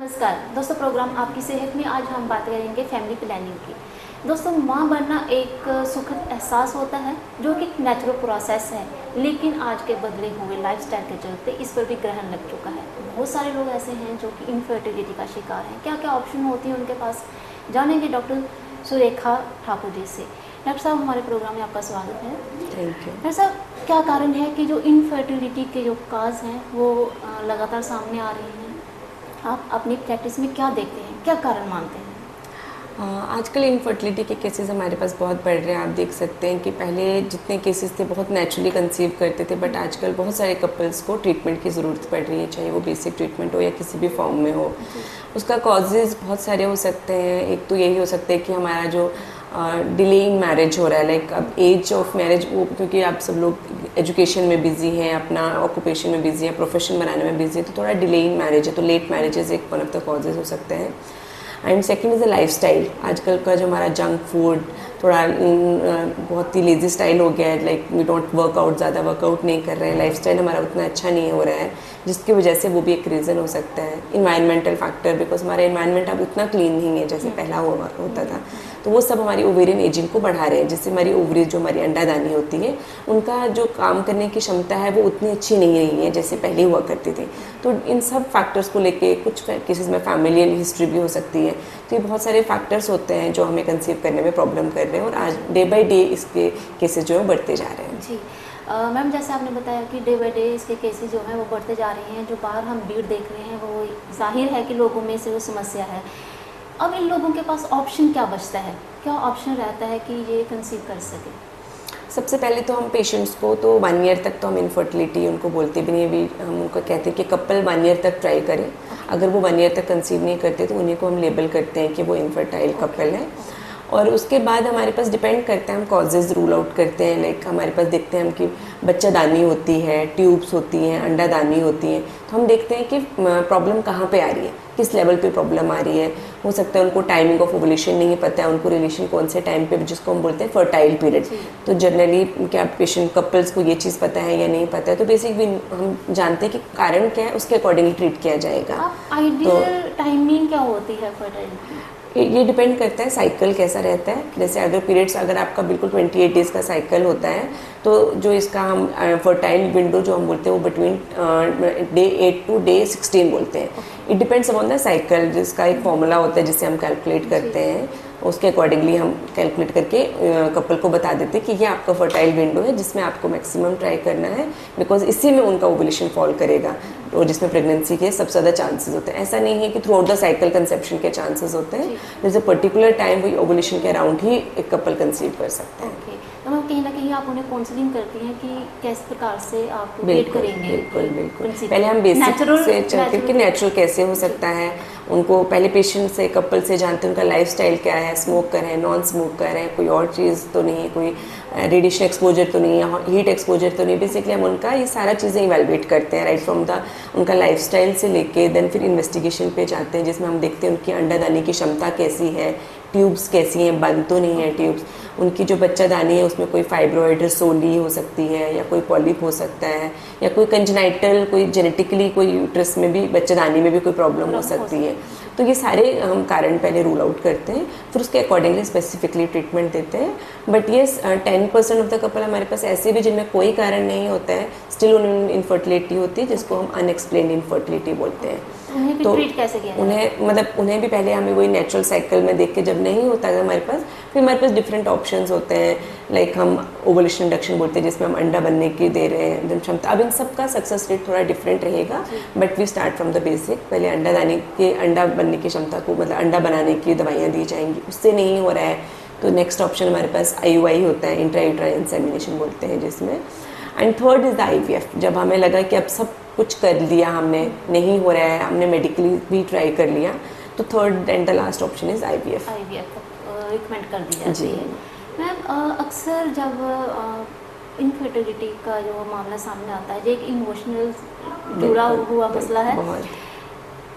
नमस्कार दोस्तों, प्रोग्राम आपकी सेहत में आज हम बात करेंगे फैमिली प्लानिंग की। दोस्तों, माँ बनना एक सुखद एहसास होता है जो कि नेचुरल प्रोसेस है, लेकिन आज के बदले हुए लाइफस्टाइल के चलते इस पर भी ग्रहण लग चुका है। बहुत सारे लोग ऐसे हैं जो कि इनफर्टिलिटी का शिकार हैं। क्या क्या ऑप्शन होती है उनके पास, जानेंगे डॉक्टर सुरेखा ठाकुर जी से। डॉक्टर साहब, हमारे प्रोग्राम में आपका स्वागत है। Thank you. डॉक्टर साहब, क्या कारण है कि जो इनफर्टिलिटी के जो काज हैं वो लगातार सामने आ रहे हैं? आप अपनी प्रैक्टिस में क्या देखते हैं, क्या कारण मानते हैं? आजकल इनफर्टिलिटी के केसेस हमारे पास बहुत बढ़ रहे हैं। आप देख सकते हैं कि पहले जितने केसेस थे बहुत नेचुरली कंसीव करते थे, बट आजकल बहुत सारे कपल्स को ट्रीटमेट की ज़रूरत पड़ रही है, चाहे वो बेसिक ट्रीटमेंट हो या किसी भी फॉर्म में हो। उसका कॉजेज़ बहुत सारे हो सकते हैं। एक तो यही हो सकता है कि हमारा जो डिले इन मैरिज हो रहा है, लाइक अब एज ऑफ मैरिज, वो क्योंकि आप सब लोग एजुकेशन में बिजी हैं, अपना ऑक्यूपेशन में बिजी हैं, प्रोफेशन बनाने में बिजी है, तो थोड़ा डिले इन मैरिज है, तो लेट मैरिजेस एक वन ऑफ द कॉजेज़ हो सकते हैं। And second is the lifestyle. आजकल का जो हमारा जंक फूड, थोड़ा बहुत ही लेजी स्टाइल हो गया है, लाइक वी डोंट वर्कआउट, ज़्यादा वर्कआउट नहीं कर रहे हैं, लाइफस्टाइल हमारा उतना अच्छा नहीं हो रहा है, जिसकी वजह से वो भी एक रीज़न हो सकता है। इन्वायरमेंटल फैक्टर, बिकॉज हमारा इन्वायरमेंट अब उतना क्लीन नहीं है जैसे पहला होता था, तो वो सब हमारी ओवेरियन एजिंग को बढ़ा रहे हैं, जिससे हमारी ओवरीज, जो हमारी अंडादानी होती है, उनका जो काम करने की क्षमता है वो उतनी अच्छी नहीं रही है जैसे पहले हुआ करती थी। तो इन सब फैक्टर्स को लेके कुछ केसेस में फैमिलियल हिस्ट्री भी हो सकती है। तो ये बहुत सारे फैक्टर्स होते हैं जो हमें कंसीव करने में प्रॉब्लम कर रहे हैं, और आज डे बाई डे इसके केसेस जो है बढ़ते जा रहे हैं। जी मैम, जैसे आपने बताया कि डे बाई डे इसके केसेस जो हैं वो बढ़ते जा रहे हैं। जो बाहर हम भीड़ देख रहे हैं वो जाहिर है कि लोगों में से वो समस्या है। अब इन लोगों के पास ऑप्शन क्या बचता है, क्या ऑप्शन रहता है कि ये कंसीव कर सके? सबसे पहले तो हम पेशेंट्स को तो 1 ईयर तक तो हम इनफर्टिलिटी उनको बोलते भी नहीं, अभी हम उनको कहते हैं कि कपल 1 ईयर तक ट्राई करें। अगर वो 1 ईयर तक कंसीव नहीं करते तो उन्हीं को हम लेबल करते हैं कि वो इनफर्टाइल कपल है। और उसके बाद हमारे पास डिपेंड करता है, हम कॉजेज़ रूल आउट करते हैं। लाइक हमारे पास देखते हैं हम कि बच्चादानी होती है, ट्यूब्स होती हैं, अंडादानी होती हैं, तो हम देखते हैं कि प्रॉब्लम कहाँ पे आ रही है, किस लेवल पे प्रॉब्लम आ रही है। हो सकता है उनको टाइमिंग ऑफ ओवुलेशन नहीं पता है, उनको रिलेशन कौन से टाइम पे, जिसको हम बोलते हैं फर्टाइल पीरियड। तो जनरली क्या पेशेंट कपल्स को ये चीज़ पता है या नहीं पता है, तो बेसिक भी हम जानते हैं कि कारण क्या है, उसके अकॉर्डिंगली ट्रीट किया जाएगा। आइडियल टाइमिंग क्या होती है फर्टाइलिटी? ये डिपेंड करता है साइकिल कैसा रहता है। जैसे अगर पीरियड्स, अगर आपका बिल्कुल 28 डेज़ का साइकिल होता है, तो जो इसका हम फर्टाइल विंडो जो हम बोलते हैं वो बिटवीन डे 8 टू डे 16 बोलते हैं। It depends upon the cycle, जिसका एक फॉर्मूला होता है जिससे हम कैलकुलेट करते हैं। उसके अकॉर्डिंगली हम कैलकुलेट करके कपल को बता देते हैं कि ये आपका फर्टाइल विंडो है जिसमें आपको मैक्सिमम ट्राई करना है, बिकॉज इसी में उनका ओवुलेशन फॉल करेगा, और जिसमें प्रेगनेंसी के सबसे ज़्यादा चांसेस होते हैं। ऐसा नहीं है कि through out the cycle conception के चांसेस होते हैं, जैसे पर्टिकुलर टाइम वही ओवुलेशन के अराउंड ही एक कपल कंसीव कर सकते हैं। तो मैम, कहीं ना कहीं आप उन्हें काउंसलिंग करती हैं कि किस प्रकार से आप वेट करेंगे? बिल्कुल बिल्कुल। पहले हम बेसिक से चलते हैं कि नेचुरल कैसे हो सकता है। उनको पहले पेशेंट से, कपल से जानते हैं उनका लाइफस्टाइल क्या है, स्मोकर है, नॉन स्मोकर है, कोई और चीज़ तो नहीं है, कोई रेडिएशन एक्सपोजर तो नहीं है, हीट एक्सपोजर तो नहीं। बेसिकली हम उनका ये सारा चीज़ें इवेलुएट करते हैं, राइट फ्रॉम द उनका लाइफस्टाइल से लेके देन फिर इन्वेस्टिगेशन पे जाते हैं, जिसमें हम देखते हैं उनकी अंडादानी की क्षमता कैसी है, ट्यूब्स कैसी हैं, बंद तो नहीं है ट्यूब्स, उनकी जो बच्चादानी है उसमें कोई फाइब्रॉइड रसोली हो सकती है, या कोई पॉलिप हो सकता है, या कोई कंजेनाइटल, कोई जेनेटिकली कोई यूट्रस में भी, बच्चादानी में भी कोई प्रॉब्लम हो सकती है। तो ये सारे हम कारण पहले रूल आउट करते हैं, फिर उसके अकॉर्डिंगली स्पेसिफिकली ट्रीटमेंट देते हैं। बट ये 10% ऑफ द कपल हमारे पास ऐसे भी जिनमें कोई कारण नहीं होता है, स्टिल उन्हें इनफर्टिलिटी होती है, जिसको हम अनएक्सप्लेन्ड इनफर्टिलिटी बोलते हैं। उन्हें भी ट्रीट कैसे किया? उन्हें भी पहले हमें वही नेचुरल साइकिल में देख के, जब नहीं होता है हमारे पास, फिर हमारे पास डिफरेंट ऑप्शंस होते हैं। लाइक हम ओवुलेशन इंडक्शन बोलते हैं, जिसमें हम अंडा बनने की दे रहे हैं क्षमता। अब इन सब का सक्सेस रेट थोड़ा डिफरेंट रहेगा, but we start from the basic. पहले अंडा बनने की क्षमता को, मतलब अंडा बनाने की दवाइयाँ दी जाएंगी, उससे नहीं हो रहा है तो नेक्स्ट ऑप्शन हमारे पास IUI होता है, इंट्रायूट्राइन इंसेमिनेशन बोलते हैं जिसमें। And third is the IVF। जब हमें लगा कि अब सब कुछ कर लिया हमने, नहीं हो रहा है, हमने मेडिकली भी ट्राई कर लिया, तो third and the last option is IVF recommend कर दी जाती है। मैम, अक्सर जब इनफर्टिलिटी का जो मामला सामने आता है, जो एक इमोशनल जुड़ा हुआ मसला है,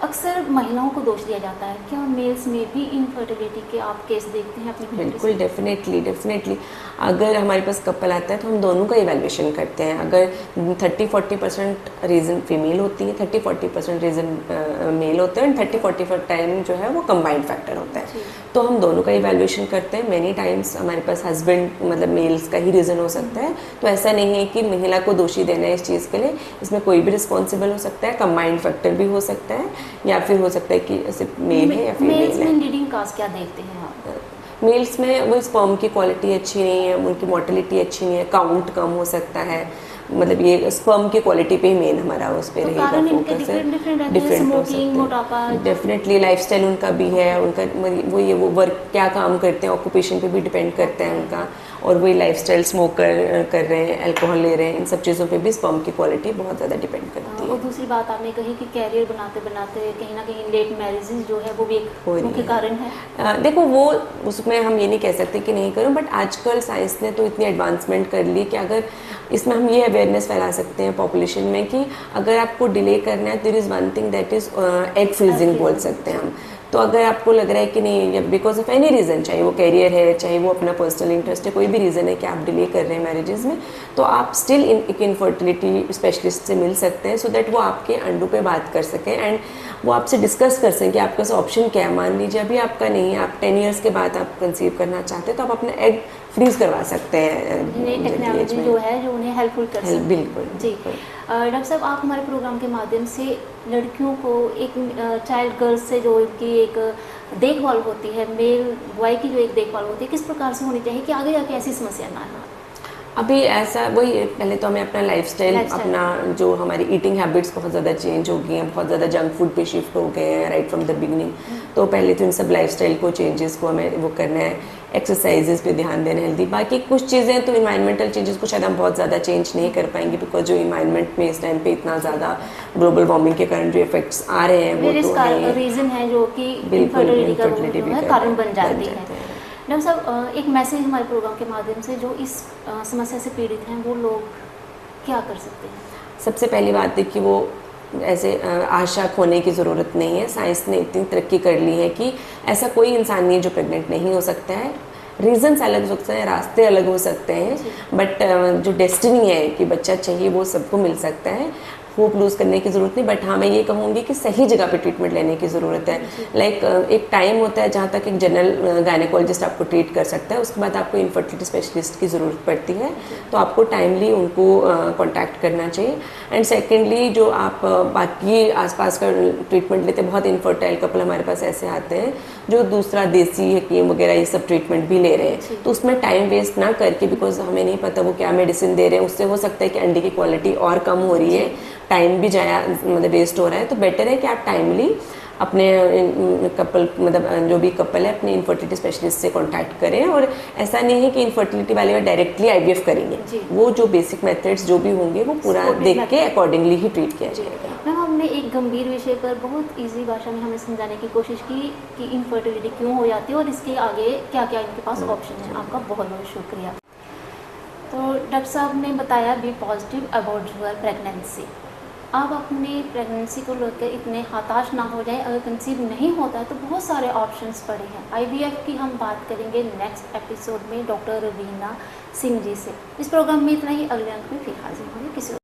अक्सर महिलाओं को दोष दिया जाता है, क्या मेल्स में भी इनफर्टिलिटी के आप केस देखते हैं अपनी फैमिली बिल्कुल, डेफिनेटली अगर हमारे पास कपल आता है तो हम दोनों का इवैल्यूएशन करते हैं। अगर 30-40% रीज़न फीमेल होती है, 30-40% रीज़न मेल होते हैं, एंड 30-40 टाइम जो है वो कंबाइंड फैक्टर होता है। तो हम दोनों का इवैल्यूएशन करते हैं। मैनी टाइम्स हमारे पास हस्बैंड मतलब मेल्स का ही रीज़न हो सकता है, तो ऐसा नहीं है कि महिला को दोषी देना है इस चीज़ के लिए। इसमें कोई भी रिस्पॉन्सिबल हो सकता है, कंबाइंड फैक्टर भी हो सकता है, या फिर हो सकता है कि सिर्फ मेल है या फीमेल है। मेल्स में लीडिंग काज क्या देखते हैं आप? मेल्स में वो स्पर्म की क्वालिटी अच्छी नहीं है, उनकी मोटिलिटी अच्छी नहीं है, काउंट कम हो सकता है, मतलब ये स्पर्म की क्वालिटी पे ही मेन हमारा उस पे रहेगा फोकस है। डिफरेंट हो सकते हैं, मोटापा, डेफिनेटली लाइफस्टाइल उनका भी है, उनका वो वर्क क्या काम करते हैं, ऑक्यूपेशन पे भी डिपेंड करता है उनका, और वही लाइफस्टाइल स्मोक कर रहे हैं, अल्कोहल ले रहे हैं, इन सब चीज़ों पे भी स्पर्म की क्वालिटी बहुत ज़्यादा डिपेंड करती है। और दूसरी बात आपने कही कि कैरियर बनाते बनाते कहीं ना कहीं लेट मैरिजेस जो है वो भी एक मुख्य कारण है। देखो वो उसमें हम ये नहीं कह सकते कि नहीं करूँ, बट आजकल साइंस ने तो इतनी एडवांसमेंट कर ली कि अगर इसमें हम ये अवेयरनेस फैला सकते हैं पॉपुलेशन में कि अगर आपको डिले करना है, there is one thing that is egg freezing बोल सकते हैं हम। तो अगर आपको लग रहा है कि नहीं, बिकॉज ऑफ एनी रीज़न, चाहे वो कैरियर है, चाहे वो अपना पर्सनल इंटरेस्ट है, कोई भी रीज़न है कि आप डिले कर रहे हैं मैरिजेस में, तो आप स्टिल एक इनफर्टिलिटी स्पेशलिस्ट से मिल सकते हैं, सो दैट वो आपके अंडू पे बात कर सकें एंड वो आपसे डिस्कस कर सकें कि आपका ऑप्शन क्या है। मान लीजिए अभी आपका नहीं है, आप 10 ईयर्स के बाद आप कंसीव करना चाहते हैं, तो आप अपना एग फ्रीज करवा सकते हैं। टेक्नोलॉजी जो है जो उन्हें हेल्पफुल कर सकती है। बिल्कुल जी। डॉक्टर साहब, आप हमारे प्रोग्राम के माध्यम से लड़कियों को एक चाइल्ड गर्ल्स से जो इनकी एक देखभाल होती है, मेल बॉय की जो एक देखभाल होती है, किस प्रकार से होनी चाहिए कि आगे जाके ऐसी समस्या ना हो? अभी ऐसा वही, पहले तो हमें अपना लाइफस्टाइल, अपना जो हमारी ईटिंग हैबिट्स बहुत ज़्यादा चेंज हो गई हैं, बहुत ज़्यादा जंक फूड पे शिफ्ट हो गए हैं राइट फ्रॉम द बिगनिंग। तो पहले तो इन सब लाइफस्टाइल को चेंजेस को हमें वो करना है, एक्सरसाइजेस पे ध्यान देना है, हेल्दी। बाकी कुछ चीज़ें तो इन्वायरमेंटल चेंजेस को शायद हम बहुत ज़्यादा चेंज नहीं कर पाएंगे, बिकॉज जो इन्वायरमेंट में इस टाइम पे इतना ज़्यादा ग्लोबल वार्मिंग के कारण जो इफेक्ट्स आ रहे हैं वो तो रीज़न है जो कि इनफर्टिलिटी का कारण बन जाती है। डॉक्टर साहब, एक मैसेज हमारे प्रोग्राम के माध्यम से जो इस समस्या से पीड़ित हैं वो लोग क्या कर सकते हैं? सबसे पहली बात है कि वो ऐसे आशा खोने की ज़रूरत नहीं है। साइंस ने इतनी तरक्की कर ली है कि ऐसा कोई इंसान नहीं है जो प्रेग्नेंट नहीं हो सकता है। रीजंस अलग हो सकते हैं, रास्ते अलग हो सकते हैं, बट जो डेस्टिनी है कि बच्चा चाहिए वो सबको मिल सकता है। होप लूज़ करने की ज़रूरत नहीं, बट हाँ मैं ये कहूँगी कि सही जगह पे ट्रीटमेंट लेने की ज़रूरत है। लाइक एक टाइम होता है जहाँ तक एक जनरल गायनेकोलॉजिस्ट आपको ट्रीट कर सकता है, उसके बाद आपको इनफर्टिलिटी स्पेशलिस्ट की ज़रूरत पड़ती है, तो आपको टाइमली उनको कॉन्टैक्ट करना चाहिए। एंड सेकेंडली जो आप बाकी आसपास का ट्रीटमेंट लेते हैं, बहुत इनफर्टाइल कपल हमारे पास ऐसे आते हैं जो दूसरा देसी हकीम वगैरह ये सब ट्रीटमेंट भी ले रहे हैं, तो उसमें टाइम वेस्ट ना करके, बिकॉज हमें नहीं पता वो क्या मेडिसिन दे रहे हैं, उससे हो सकता है कि अंडे की क्वालिटी और कम हो रही है, टाइम भी जाया मतलब वेस्ट हो रहा है। तो बेटर है कि आप टाइमली अपने कपल मतलब जो भी कपल है अपने इनफर्टिलिटी स्पेशलिस्ट से कांटेक्ट करें। और ऐसा नहीं है कि इनफर्टिलिटी वाले में डायरेक्टली आईवीएफ करेंगे, वो जो बेसिक मेथड्स जो भी होंगे वो पूरा देख के अकॉर्डिंगली ही ट्रीट किया जाएगा। मैम, हमने एक गंभीर विषय पर बहुत इजी भाषा में हमें समझाने की कोशिश की कि इनफर्टिलिटी क्यों हो जाती है और इसके आगे क्या क्या इनके पास ऑप्शन है। आपका बहुत बहुत शुक्रिया। तो डॉक्टर साहब ने बताया be positive about your pregnancy. आप अपनी प्रेगनेंसी को लेकर इतने हताश ना हो जाएं। अगर कंसीव नहीं होता है तो बहुत सारे ऑप्शंस पड़े हैं। आईवीएफ की हम बात करेंगे नेक्स्ट एपिसोड में डॉक्टर रवीना सिंह जी से। इस प्रोग्राम में इतना ही, अगले अंक में फिर हाजिर होंगे किसी